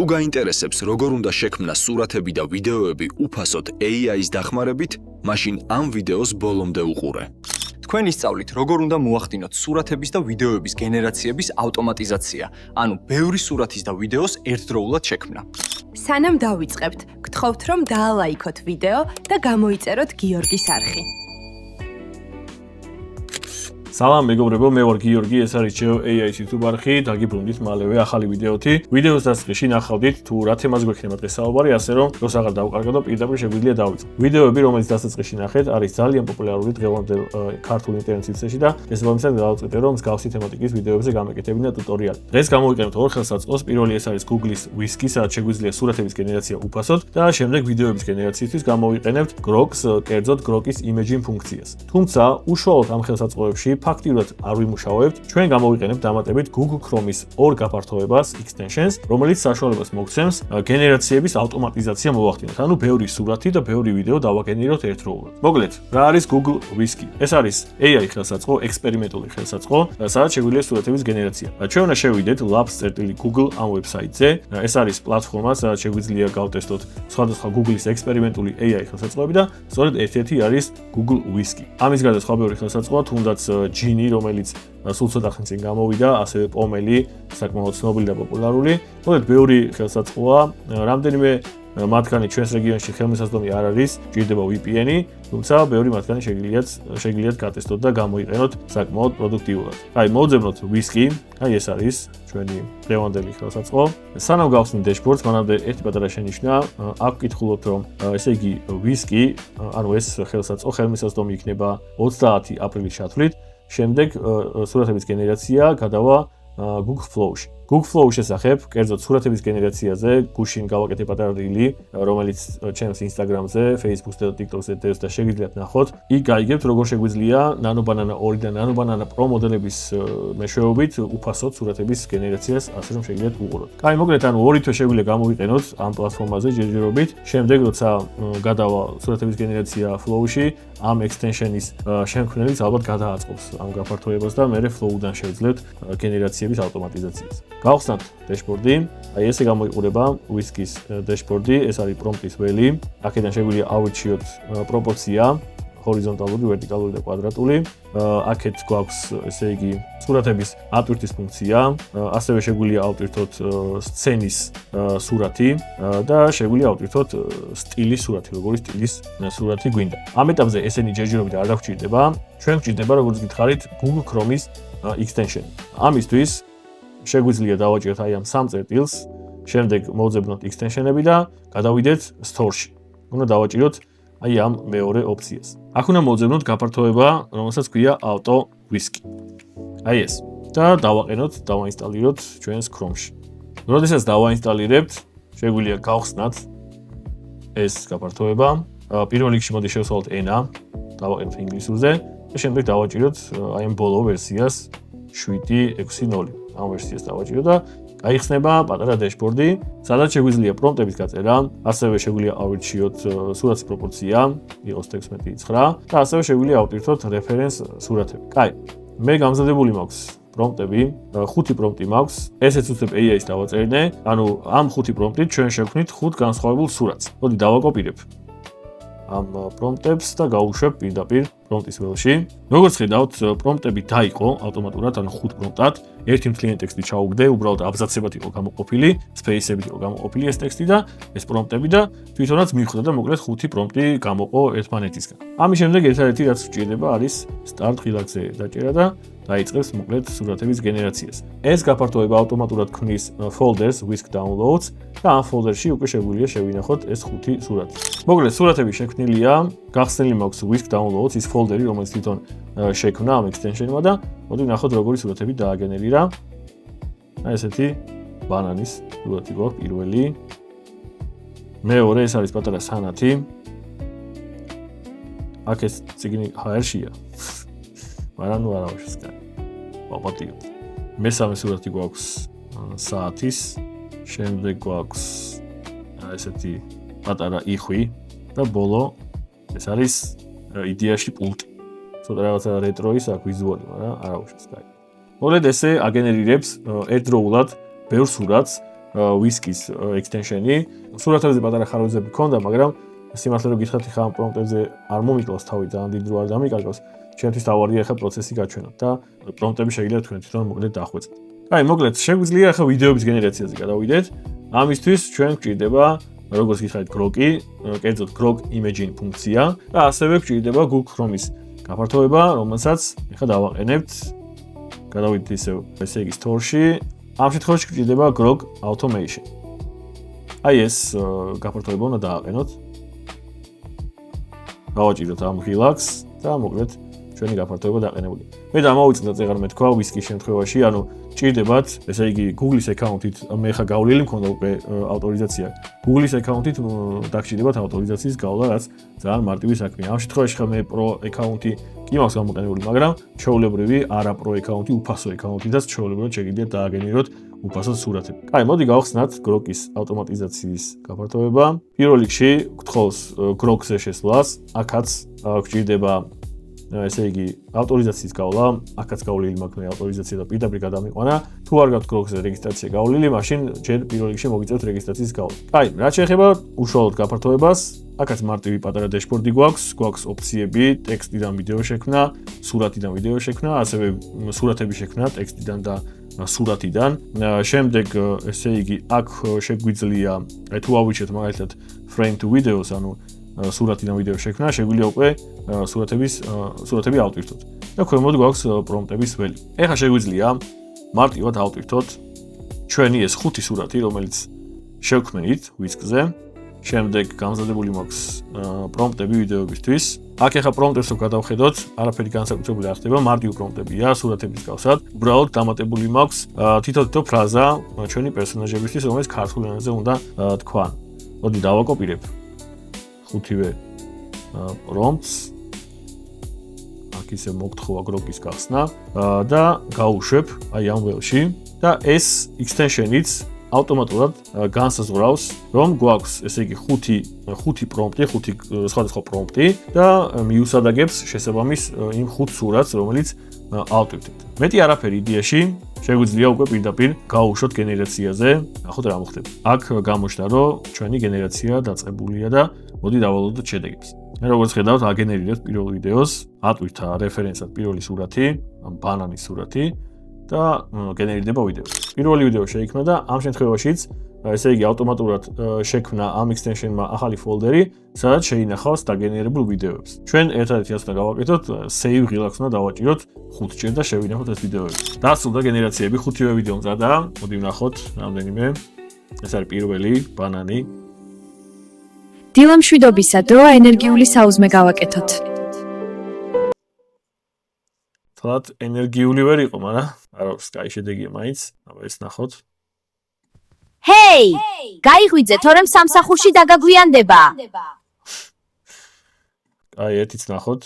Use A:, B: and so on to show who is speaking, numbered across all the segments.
A: თუ გაინტერესებს როგორ უნდა შექმნა სურათები და ვიდეოები უფასოდ AI-ის დახმარებით, მაშინ ამ ვიდეოს ბოლომდე უყურე.
B: თქვენ ისწავლით როგორ უნდა მოახდინოთ სურათების და ვიდეოების გენერაციების ავტომატიზაცია, ანუ ბევრი სურათის და ვიდეოს ერთდროულად შექმნა.
C: სანამ დავიწყებთ, გთხოვთ რომ დაალაიქოთ ვიდეო და გამოიწეროთ გიორგის არხი.
D: სალამ მეგობრებო, მე ვარ გიორგი, ეს არის ჩემო AI-ის YouTube არხი, დაგიბრუნდით მალევე ახალი ვიდეოთი. ვიდეოს დასწრებში ნახავდით თუ რა თემაზე გვექნება დღეს საუბარი, ასე რომ დროს აღარ დავკარგოთ და პირდაპირ შეგვიძლია დავიწყოთ. ვიდეოები, რომელიც დასაწყისში ნახეთ, არის ძალიან პოპულარული დღევანდელ ქართულ ინტერნეტ სივრცეში და შესაბამისად დავუწყეთ რომ მსგავსი თემატიკის ვიდეოებზე გამეკეთებინა ტუტორიალი. დღეს გამოვიყენებთ ორ ხელსაწყოს. პირველი ეს არის Google-ის Whisk-ი, სადაც შეგვიძლია სურათების გენერაცია უფასოდ და შემდეგ ვიდეოების გენერაციისთვის გამოვიყენებთ Grok-ს, კერძოდ Grok-ის Imaging ფუნქციას. თუმცა, უშუალოდ ამ ხელსაწყოებში ფაქტიურად არ ვიმუშავებთ. ჩვენ გამოვიყენებთ დამატებით Google Chrome-ის ორ გაფართოებას extensions, რომელიც საშუალებას მოგცემს გენერაციების ავტომატიზაცია მოვახდინოთ. ანუ ბევრი სურათი და ბევრი ვიდეო დავაგენეროთ ერთდროულად. მოკლედ, რა არის Google Whisk-ი? ეს არის AI ხელსაწყო, ექსპერიმენტული ხელსაწყო, სადაც შეგვიძლია სურათების გენერაცია. ჩვენ უნდა შევიდეთ labs.google ამ ვებსაიტზე. ეს არის პლატფორმა, სადაც შეგვიძლია გავტესტოთ სხვადასხვა Google-ის ექსპერიმენტული AI ხელსაწყოები და სწორედ ერთ-ერთი არის Google Whisk-ი. ამის გარდა სხვა ბევრი ხელსაწყოა, თუნდაც Genie, რომელიც სულ ცოტა ხნის წინ გამოვიდა, ასევე Pomeli, საკმაოდ ცნობილი და პოპულარული. მოკლედ, ბევრი ხელსაწყოა, რამდენიმე მათგანი ჩვენს რეგიონში ხელმისაწვდომი არ არის, ჭირდება VPN-ი, თუმცა ბევრი მათგანი შეგიძლიათ გატესტოთ და გამოიყენოთ საკმაოდ პროდუქტიულად. აი, მოვძებნოთ Whisk-ი, აი ეს არის ჩვენი დღევანდელი ხელსაწყო. სანამ გავხსნით dashboard-ს, მანამდე ერთი პატარა შენიშვნა, აქ ვკითხულობთ, რომ ესე იგი Whisk-ი, ანუ ეს ხელსაწყო ხელმისაწვდომი იქნება 30 აპრილის ჩათვლით. შემდეგ სურათების გენერაცია გადავა Google Flow-ში. Google Flow-ს შესახებ, კერძოდ სურათების გენერაციაზე, გუშინ გავაკეთე პატარა რილი, რომელიც ჩემს Instagram-ზე, Facebook-ზე და TikTok-ზე დევს და შეგიძლიათ ნახოთ. იქ გაიგებთ, როგორ შეგვიძლია Nano Banana 2 და Nano Banana Pro მოდელების მეშვეობით უფასოდ სურათების გენერაციას, ასე რომ შეგიძლიათ უყუროთ. კაი, მოკლედ, ანუ ორი თვე შეგვიძლია გამოვიყენოთ ამ პლატფორმაზე ჯერჯერობით. შემდეგ, როცა გადავა სურათების გენერაცია Flow-ში, ამ extension-ის შემქმნელიც ალბათ გადააწყობს ამ გაფართოებას და მერე Flow-დან შევძლებთ გენერაციების ავტომატიზაციას. გავხსნათ dashboard-ი. აი ესე გამოიყურება Whisk-ის dashboard-ი, ეს არის პრომპტის ველი. აქედან შეგვიძლია ავირჩიოთ პროპორცია, ჰორიზონტალური, ვერტიკალური და კვადრატული. აქეთ გვაქვს, ესე იგი, სურათების ატვირთვის ფუნქცია, ასევე შეგვიძლია ავტვირთოთ სცენის სურათი და შეგვიძლია ავტვირთოთ სტილის სურათი, როგორი სტილის სურათი გვინდა. ამ ეტაპზე ესენი ჯერჯერობით არ დაგვჭირდება. ჩვენ გვჭირდება, როგორც გითხარით, Google Chrome-ის extension. ამისთვის შეგვიძლია დავაჭიროთ აი ამ სამ წერტილს, შემდეგ მოვძებნოთ extension-ები და გადავიდეთ store-ში. უნდა დავაჭიროთ აი ამ მეორე ოპციას. აქ უნდა მოვძებნოთ გაფართოება, რომელსაც ქვია Auto Whisk. აი ეს. და დავაინსტალიროთ ჩვენს Chrome-ში. როდესაც დავაინსტალირებთ, შეგვიძლია გავხსნათ ეს გაფართოება. პირველ რიგში მოდი შევსვათ ენა, დავაყენოთ ინგლისურზე და შემდეგ დავაჭიროთ აი ამ ბოლო ვერსიას 7.6.0. ამ ვერსიას დავაჭირო და გაიხსნება პატარა dashboard-ი, სადაც შეგვიძლია პრომპტების გაწერა, ასევე შეგვიძლია ავირჩიოთ სურათის პროპორცია, იყოს 16:9 და ასევე შეგვიძლია ავტვირთოთ reference სურათები. კაი, მე გამზადებული მაქვს პრომპტები, 5 პრომპტი მაქვს, ესეც უცებ AI-ს დავაწერინე, ანუ ამ 5 პრომპტით ჩვენ შევქმნით 5 განსხვავებულ სურათს. მოდი დავაკოპირებ ამ პრომპტებს და გავუშვებ პირდაპირ პრომპტის ველში. როგორც ხედავთ, პრომპტები დაიყო ავტომატურად, ანუ 5 პრომპტად. ერთი მთლიანი ტექსტი ჩაუგდე, უბრალოდ აბზაცებად იყო გამოყოფილი, სპეისებით იყო გამოყოფილი ეს ტექსტი და ეს პრომპტები და თვითონაც მიხვდა და მოკლედ 5 პრომპტი გამოყო ერთმანეთისგან. ამის შემდეგ ერთადერთი რაც გვჭირდება არის start ღილაკზე დაჭერა და დაიწყებს მოკლედ სურათების გენერაციას. ეს გაფართოება ავტომატურად ქმნის folders Whisk downloads და ამ folder-ში უკვე შეგვიძლია შევინახოთ ეს 5 სურათი. მოკლედ სურათები შექმნილია, გახსნილი მაქვს Whisk downloads ის folder-ი, რომელიც თვითონ შექმნა ამ extension-მა და მოდი ნახოთ როგორი სურათები დააგენერირა. აი ესეთი ბანანის სურათი გვაქვს პირველი. მეორე ეს არის პატარა სანათი. აქ ეს ციგნი HR-შია. მაგრამ ნუ არავის კაი. პაპატიო. მესამე სურათი გვაქვს საათის. შემდეგ გვაქვს ესეთი პატარა იხვი და ბოლო ეს არის იდეაში პულტი. ცოტა რაღაცა რეტროის აქ ვიზუალი, მაგრამ არავის კაი. მოკლედ ესე აგენერირებს ერთდროულად ბევრ სურათს whisky-ის extension-ი. სურათებზე პატარა ხარვეზები ქონდა, მაგრამ სიმართლე რომ გითხრათ, ხა ამ პრომპტებზე არ მომიკლავს თავი, ძალიან დიდ დრო არ დამიკარგავს. Ჩემთვის თავარია ახლა პროცესი გაჩვენოთ და პრომპტები შეგიძლიათ თქვენ თვითონ მოკლედ დახვეწეთ. აი, მოკლედ შეგვიძლია ახლა ვიდეოების გენერაციაზე გადავიდეთ. ამისთვის ჩვენ გვჭირდება როგორც გითხარით Grok-ი, კერძოდ Grok Imagine ფუნქცია და ასევე გვჭირდება Google Chrome-ის გაფართოება, რომელსაც ახლა დავაყენებთ. გადავიდეთ ისევ ესე იგი Store-ში. ამ შემთხვევაში გვჭირდება Grok Automation. აი ეს გაფართოება უნდა დააყენოთ. გავაჭიროთ ამ Relax და მოკლედ ჩვენი გაფართოება დაყენებულია. მე დამოვიწყდეთ ეგარ მეთქვა Whisky-ის შემთხვევაში, ანუ ჭირდებათ, ესე იგი Google-ის აკაუნტით, მე ხა გავლილი მქონდა უკვე ავტორიზაცია. Google-ის აკაუნტით დაგჭირდებათ ავტორიზაციის გავლა, რაც ძალიან მარტივი საქმეა. ამ შემთხვევაში ხა მე Pro აკაუნტი კი მაქვს გამოყენებული, მაგრამ ჩვეულებრივი არა Pro აკაუნტი, უფასო აკაუნტითაც ჩვეულებრივად შეგიძლიათ დააგენეროთ უფასო სურათები. აი, მოდი გავხსნათ Grok-ის ავტომატიზაციის გაფართოება. პირველ რიგში გთხოვს Grok-ზე შესვლას, აქაც გვჭირდება ესე იგი ავტორიზაციის გავლა, აქაც გავლილი მაქვს მე ავტორიზაცია და პირდაპირ გადამიყვანა. თუ არ გაქვთ Grok-ზე რეგისტრაცია გავლილი, მაშინ ჯერ პირველ რიგში მოგიწევთ რეგისტრაციის გავლა. აი, რაც შეეხება უშუალოდ გაფართოებას, აქაც მარტივი პატარა დაშბორდი გვაქვს ოფციები, ტექსტიდან ვიდეო შექმნა, სურათიდან ვიდეო შექმნა, ასევე სურათების შექმნა ტექსტიდან და სურათიდან. შემდეგ ესე იგი აქ შეგვიძლია თუ ავიჩეთ მაგალითად frame to videos, ანუ სურათიდან ვიდეო შექმნა, შეგვიძლია უკვე სურათები ავტვირთოთ. და ქვემოთ გვაქვს პრომპტების ველი. ეხლა შეგვიძლია მარტივად ავტვირთოთ ჩვენი ეს 5 სურათი, რომელიც შევქმნით Whisk-ზე. შემდეგ გამზადებული მაქვს პრომპტები ვიდეოებისთვის. აქ ეხლა პრომპტებს რო გადავხედოთ, არაფერი განსაკუთრებული არ ხდება, მარტივი პრომპტებია სურათების გავსად. უბრალოდ დამატებული მაქვს თითო ფრაზა ჩვენი პერსონაჟებისთვის, რომელიც ქართულ ენაზე უნდა თქვან. მოდი დავაკოპირებ 5-ვე პრომპტს. აქ ისე მოგთხოვა Grok-ის გახსნა და გავუშვებ აი ამ ველში და ეს extension-იც ავტომატურად განსაზღვრავს, რომ გვაქვს ესე იგი 5 პრომპტი, 5 სხვადასხვა პრომპტი და მიუსადაგებს შესაბამის იმ 5 სურათს, რომელიც ავტვირთებთ. მეტი არაფერი იდეაში შეგვიძლია უკვე პირდაპირ გავუშვოთ გენერაციაზე, ნახოთ რა მოხდება. აქ გამოჩნდა, რომ ჩვენი გენერაცია დაწყებულია და მოდი დავალოდოთ შედეგებს. მე როგორც ხედავთ, აგენერირებთ პირველ ვიდეოს, ატვირთა რეფერენსად პირველი სურათი, ამ ბანანის სურათი და გენერირდება ვიდეო. პირველი ვიდეო შეიქმნა და ამ შემთხვევაშიც ესე იგი ავტომატურად შექმნა ამ extension-მა ახალი ფოლდერი, სადაც შეინახავს დაგენერებულ ვიდეოებს. ჩვენ ერთადერთი რაც უნდა გავაკეთოთ, save relax უნდა დავაჭიროთ 5 ჯერ და შევინახოთ ეს ვიდეოები. დასრულდა გენერაციები, 5-ვე ვიდეო მზადა. მოდი ვნახოთ რამდენიმე. ეს არის პირველი ბანანი.
E: დილამშვიდობისა დრო ენერგიული საუზმე გავაკეთოთ.
D: თლად ენერგიული ვერ იყო, მაგრამ არა, სკაი შედეგია მაინც. აბა ეს ნახოთ.
E: ჰეი! გაიღვიძე, თორემ სამსახურში დაგაგვიანდება.
D: აი, ერთიც ნახოთ.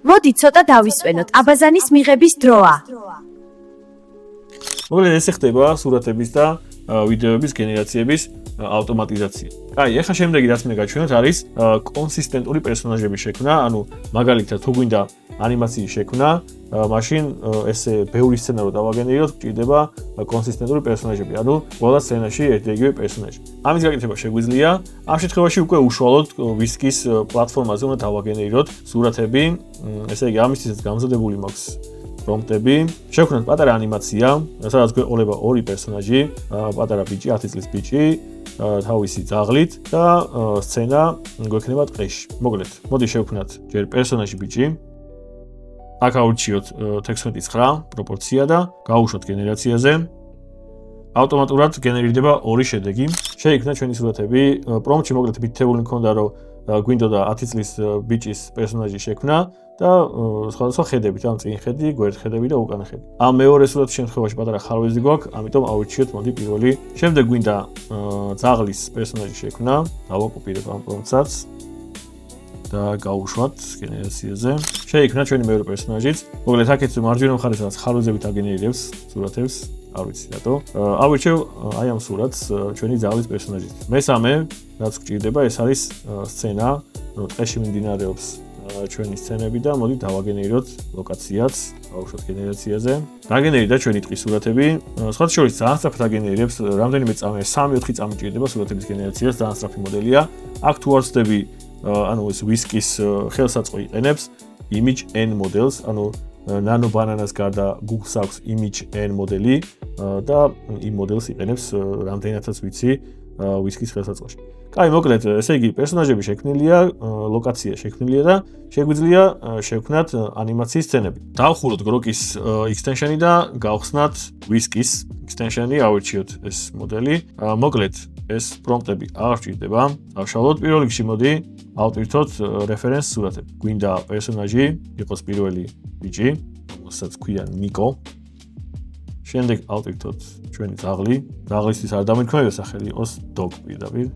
E: მოდი ცოტა დავისვენოთ, აბაზანის მიღების დროა.
D: მოკლედ ესე ხდება სურათების და ვიდეოების გენერაციების ავტომატიზაცია. აი, ახლა შემდეგი რაც მე გაჩვენოთ არის კონსისტენტური პერსონაჟების შექმნა, ანუ მაგალითად თუ გვინდა ანიმაციის შექმნა, მაშინ ესე ბევრი სცენა რო დავაგენერიროთ, გვჭირდება კონსისტენტური პერსონაჟები, ანუ ყველა სცენაში ერთ-ერთი პერსონაჟი. ამის გაკეთება შეგვიძლია. ამ შემთხვევაში უკვე უშუალოდ Whisk-ის პლატფორმაზე უნდა დავაგენერიროთ სურათები, ესე იგი ამისთვისაც გამზადებული მაქვს პრომპტები. შევქმნათ პატარა ანიმაცია, სადაც გვეყოლება ორი პერსონაჟი, პატარა ბიჭი, 10 წლის ბიჭი, თავისი ძაღლით და სცენა გვექნება ტყეში. მოკლედ, მოდი შევქმნათ ჯერ პერსონაჟი ბიჭი. აქ აურჩიოთ 16:9 პროპორცია და გავუშვოთ გენერაციაზე. ავტომატურად გენერირდება ორი შედეგი. შეიქმნა ჩვენი სურათები. პრომპტში მოკლედ მითითებული მქონდა, რომ გვინდოდა 10 წლის ბიჭის პერსონაჟი შექმნა და სხვადასხვა ხედებით, ამ წინ ხედი, გვერდ ხედები და უკანა ხედი. ამ მეორე სურათის შემთხვევაში პატარა ხარვეზი გვაქვს, ამიტომ აურჩიოთ მოდი პირველი. შემდეგ გვინდა ძაღლის პერსონაჟი შექმნა, დავაკოპირებ ამ პრომპტსაც და გავუშვათ გენერაციაზე. შეიქმნა ჩვენი მეორე პერსონაჟიც. მოკლედ აქეთ მარჯვენა მხარეს რაც ხარვეზებით აგენერირებს სურათებს, არ ვიცი რატო. ავირჩევ აი ამ სურათს ჩვენი ძაღლის პერსონაჟით. მესამე რაც გვჭირდება, ეს არის სცენა, რომ ტყეში მიმდინარეობს ჩვენი სცენები და მოდი დავაგენერიროთ ლოკაციაც, დავუშვათ გენერაციაზე. დაგენერირდა ჩვენი ტყის სურათები. სხვათა შორის ძალიან სწრაფად აგენერირებს, რამდენიმე წამი, 3-4 წამი ჭირდება სურათების გენერაციას, ძალიან სწრაფი მოდელია. აქ თუ არ ვცდები, ანუ ეს ვისკის ხელსაწყო იყენებს image n models, ანუ nano banana-ს გარდა Google-ს აქვს image n მოდელი და იმ მოდელს იყენებს რამდენადაც ვიცი ვისკის ხელსაწყოში. კაი, მოკლედ, ესე იგი, პერსონაჟები შექმნილია, ლოკაცია შექმნილია და შეგვიძლია შევქმნათ ანიმაციის სცენები. დავხუროთ Grok-ის extension-ი და გავხსნათ ვისკის extension-ი, ავირჩიოთ ეს მოდელი. მოკლედ, ეს პრომპტები არ ჭირდება. დავშალოთ პირველ რიგში, მოდი ავტვირთოთ რეფერენს სურათები. გვინდა პერსონაჟი იყოს პირველი ბიჭი, რომელსაც ქვია ნიკო. შემდეგ ავტვირთოთ ჩვენი ძაღლი. ძაღლისთვის არ დამირქმევია სახელი, იყოს dog პირდაპირ.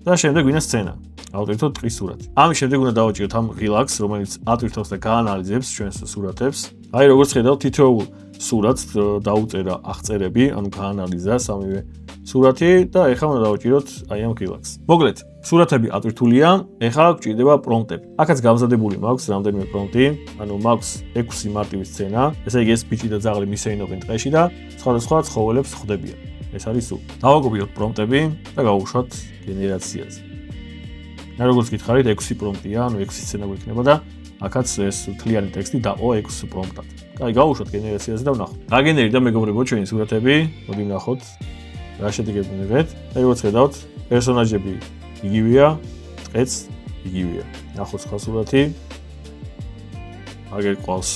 D: და შემდეგ გვინდა სცენა. ავტვირთოთ ტყის სურათი. ამის შემდეგ უნდა დავაჭიროთ ამ ღილაკს, რომელიც ატვირთავს და გაანალიზებს ჩვენს სურათებს. აი, როგორც ხედავთ, თითოეულ სურათს დაუწერა აღწერები, ანუ გაანალიზა სამივე სურათი და ეხლა უნდა დავაჭიროთ აი ამ ღილაკს. მოკლედ, სურათები ატვირთულია, ეხლა გვჭირდება პრომპტები. აქაც გამზადებული მაქვს რამდენიმე პრომპტი, ანუ მაქვს 6 მარტივი სცენა, ესე იგი ეს ბიჭი და ძაღლი მისეინობენ ტყეში და სხვადასხვა ცხოველებს ხვდებიან. ეს არის სულ. დავაგობიოთ პრომპტები და გავუშვათ გენერაციაზე. და როგორც გითხარით, 6 პრომპტია, ანუ 6 სცენა გვექნება და აქაც ეს მთლიანი ტექსტი დაყო 6 პრომპტად. კაი, გავუშვათ გენერაციაზე და ვნახოთ. დაგენერირდა მეგობრებო ჩვენი სურათები, მოდი ვნახოთ რა შედეგები მივიღეთ. და როგორც ხედავთ, პერსონაჟები იგივეა, ტყეც იგივეა. ნახოთ სხვა სურათი. აგერ ყავს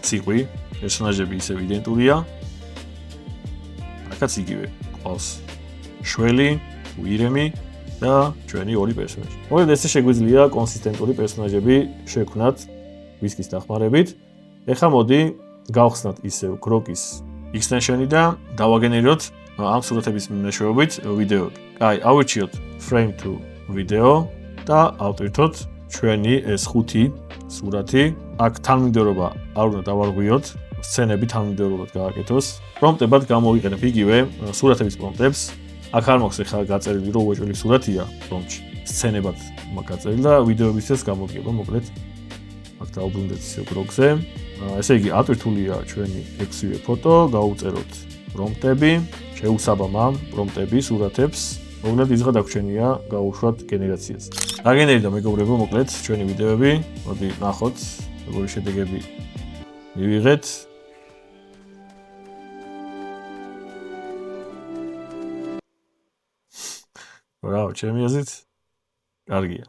D: ციყვი, პერსონაჟები ისევ იდენტურია. აქაც იგივე. ყავს შველი, უირემი და ჩვენი ორი პერსონაჟი. მოკლედ ესე შეგვიძლია კონსისტენტური პერსონაჟები შევქმნათ ვისკის დახმარებით. ეხლა მოდი გავხსნათ ისევ Grok-ის extension-ი და დავაგენერიროთ ამ სურათების მეშვეობით ვიდეოები. კაი, ავირჩიოთ frame to video და ავტვირთოთ ჩვენი ეს 5 სურათი. აქ თანმიმდევრობა არ უნდა დავარღვიოთ. სცენები თანმიმდევრულად გააკეთოს. პრომპტებად გამოვიყენებ იგივე სურათების პრომპტებს. აქ არ მაქვს ახლა გაწერილი, რომ უეჭველი სურათია პრომპტში. სცენებად მაქვს გაწერილი და ვიდეოებისთვის გამოგება, მოკლედ. აქ დავუბრუნდეთ ისე Grok-ზე. ესე იგი, ატვირთულია ჩვენი 6-ვე ფოტო, გავუწეროთ პრომპტები, შეუსაბამა პრომპტები სურათებს. მოკლედ ის რა დაგვრჩენია, გავუშვათ გენერაციას. დაგენერირდა მეგობრებო, მოკლედ ჩვენი ვიდეოები. მოდი ნახოთ, როგორი შედეგები მივიღეთ. ბრავო, ჩემი აზრით კარგია.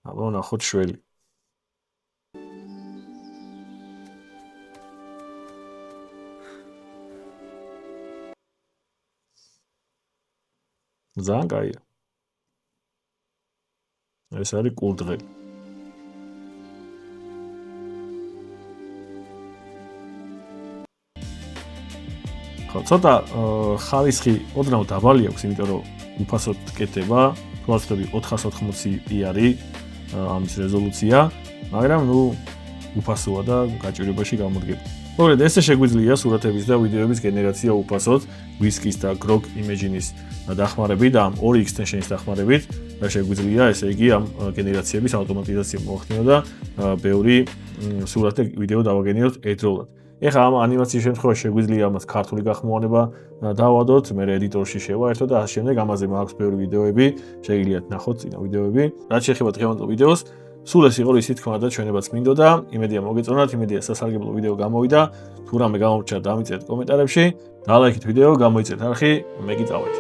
D: აბა ნახოთ შველი. ძალიან კაია. ეს არის კურდღელი. ხო, ცოტა ხარისხი ოდნავ დაბალი აქვს, იმიტომ რომ უფასოდ კეთება, თვალსაჩინო 480p არის ამის რეზოლუცია, მაგრამ ნუ უფასოა და გაჭირვებაში გამოდგება. მოკლედ, ესე შეგვიძლია სურათების და ვიდეოების გენერაცია უფასოდ ვისკის და Grok Imagine's დახმარებით და ამ ორი extension-ის დახმარებით და შეგვიძლია, ესე იგი, ამ გენერაციების ავტომატიზაცია მოახდინოთ და ბევრი სურათ და ვიდეო დავაგენეროთ ერთდროულად. ეხლა ამ ანიმაციის შემთხვევაში შეგვიძლია ამას ქართული გახმოვანება დავადოთ, მე ედიტორში შევაერთო და ამ შემდეგ ამაზე მაქვს ბევრი ვიდეოები, შეგიძლიათ ნახოთ წინა ვიდეოები. რაც შეეხება დღევანდელ ვიდეოს, სულ ეს იყო ისი თქმა და ჩვენებაც მინდოდა, იმედია მოგეწონათ, იმედია სასარგებლო ვიდეო გამოვიდა. თუ რამე გამომრჩა, დამიწერეთ კომენტარებში, და ლაიქით ვიდეო, გამოიწერეთ არხი, მე კი წავედი.